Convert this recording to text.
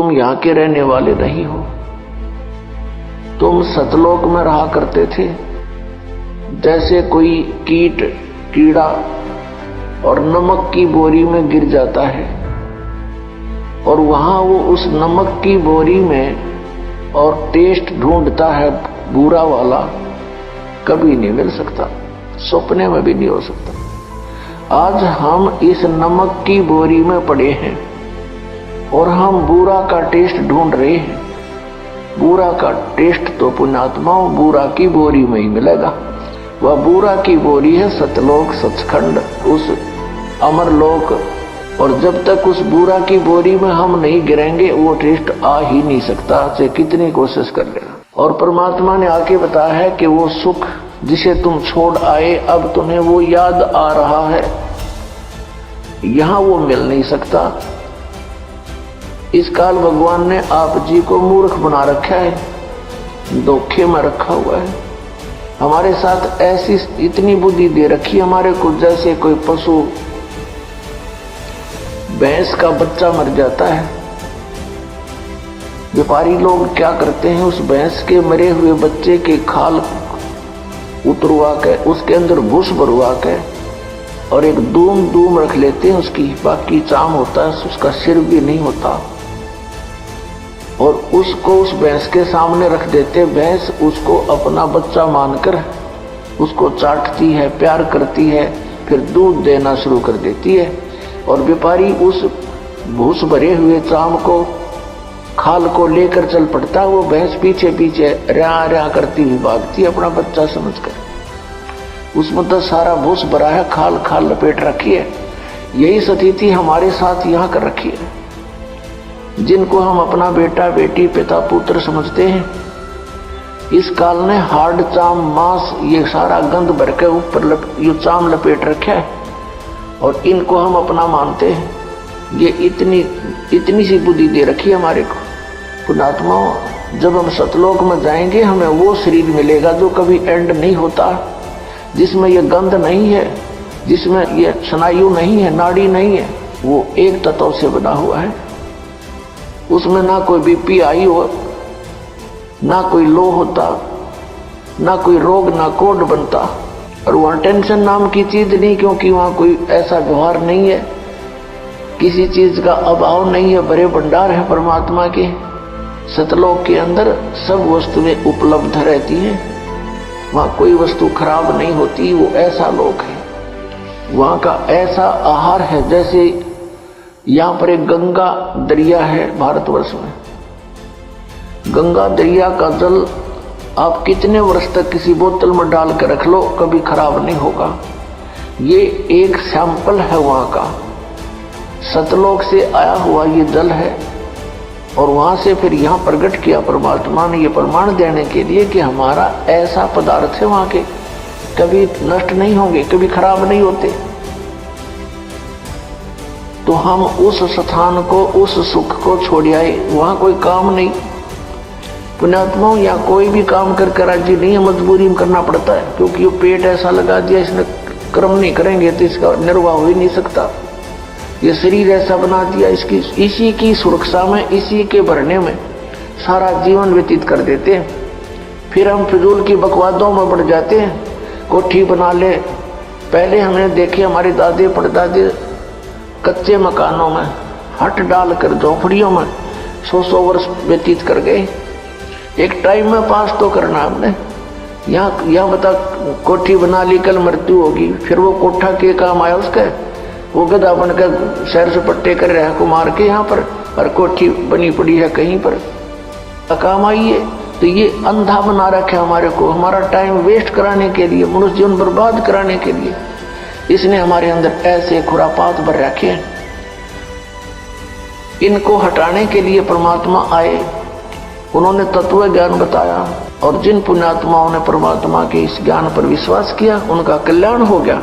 तुम यहाँ के रहने वाले नहीं हो, तुम सतलोक में रहा करते थे। जैसे कोई कीट कीड़ा और नमक की बोरी में गिर जाता है और वहां वो उस नमक की बोरी में और टेस्ट ढूंढता है बुरा वाला, कभी नहीं मिल सकता, सपने में भी नहीं हो सकता। आज हम इस नमक की बोरी में पड़े हैं और हम बुरा का टेस्ट ढूंढ रहे हैं। बुरा का टेस्ट तो पुण्यात्माओं बुरा की बोरी में ही मिलेगा। वह बुरा की बोरी है सतलोक, सचखंड, उस अमरलोक। और जब तक उस बुरा की बोरी में हम नहीं गिरेंगे वो टेस्ट आ ही नहीं सकता, चाहे कितनी कोशिश कर लेना। और परमात्मा ने आके बताया है कि वो सुख जिसे तुम छोड़ आए अब तुम्हें वो याद आ रहा है, यहां वो मिल नहीं सकता। इस काल भगवान ने आप जी को मूर्ख बना रखा है, धोखे में रखा हुआ है। हमारे साथ ऐसी इतनी बुद्धि दे रखी हमारे को, जैसे कोई पशु, भैंस का बच्चा मर जाता है, व्यापारी लोग क्या करते हैं, उस भैंस के मरे हुए बच्चे के खाल उतरवा के उसके अंदर भूस भरवा के और एक दूम रख लेते हैं उसकी, बाकी चाम होता है, उसका सिर भी नहीं होता, और उसको उस भैंस के सामने रख देते। भैंस उसको अपना बच्चा मानकर उसको चाटती है, प्यार करती है, फिर दूध देना शुरू कर देती है। और व्यापारी उस भूस भरे हुए चाम को, खाल को लेकर चल पड़ता। वो भैंस पीछे पीछे रया रया करती हुई भागती अपना बच्चा समझकर। उसमें तो सारा भूस भरा है, खाल खाल लपेट रखी है। यही स्थिति हमारे साथ यहाँ कर रखी है। जिनको हम अपना बेटा बेटी पिता पुत्र समझते हैं, इस काल ने हार्ड चाम मांस ये सारा गंद भर के ऊपर ये चाम लपेट रखा है और इनको हम अपना मानते हैं। ये इतनी सी बुद्धि दे रखी है हमारे को। पुण्यात्माओं, जब हम सतलोक में जाएंगे हमें वो शरीर मिलेगा जो कभी एंड नहीं होता, जिसमें ये गंध नहीं है, जिसमें ये स्नायु नहीं है, नाड़ी नहीं है, वो एक तत्व से बना हुआ है। उसमें ना कोई बीपी आई हो, ना कोई लो होता, ना कोई रोग, ना कोड बनता। और वहां टेंशन नाम की चीज नहीं, क्योंकि वहां कोई ऐसा व्यवहार नहीं है, किसी चीज का अभाव नहीं है, बड़े भंडार है परमात्मा के। सतलोक के अंदर सब वस्तुएं उपलब्ध रहती हैं, वहां कोई वस्तु खराब नहीं होती। वो ऐसा लोक है, वहां का ऐसा आहार है। जैसे यहाँ पर एक गंगा दरिया है भारतवर्ष में, गंगा दरिया का जल आप कितने वर्ष तक किसी बोतल में डाल कर रख लो, कभी खराब नहीं होगा। ये एक सैंपल है वहां का, सतलोक से आया हुआ ये जल है। और वहां से फिर यहाँ प्रकट किया परमात्मा ने, ये प्रमाण देने के लिए कि हमारा ऐसा पदार्थ है वहां के, कभी नष्ट नहीं होंगे, कभी खराब नहीं होते। तो हम उस स्थान को, उस सुख को छोड़ आए, वहां कोई काम नहीं। पुण्यात्माओं, या कोई भी काम कर राजी नहीं है, मजबूरी में करना पड़ता है, क्योंकि वो पेट ऐसा लगा दिया, इसने कर्म नहीं करेंगे तो इसका निर्वाह हो ही नहीं सकता। ये शरीर ऐसा बना दिया, इसी की सुरक्षा में, इसी के भरने में सारा जीवन व्यतीत कर देते हैं। फिर हम फिजूल की बकवादों में बढ़ जाते हैं, कोठी बना ले। पहले हमने देखे हमारे दादे परदादे कच्चे मकानों में हट डालकर झोंपड़ियों में 100 वर्ष व्यतीत कर गए। एक टाइम में पास तो करना हमने। यहाँ बता, कोठी बना ली, कल मृत्यु होगी, फिर वो कोठा के काम आया उसका, वो गधा बनकर शहर से पट्टे कर रहा है को मार के यहाँ पर, और कोठी बनी पड़ी है कहीं पर, काम आई है। तो ये अंधा बना रखा है हमारे को, हमारा टाइम वेस्ट कराने के लिए, मनुष्य जीवन बर्बाद कराने के लिए इसने हमारे अंदर ऐसे खुरापात भर रखे हैं। इनको हटाने के लिए परमात्मा आए, उन्होंने तत्व ज्ञान बताया, और जिन पुण्यात्माओं ने परमात्मा के इस ज्ञान पर विश्वास किया उनका कल्याण हो गया।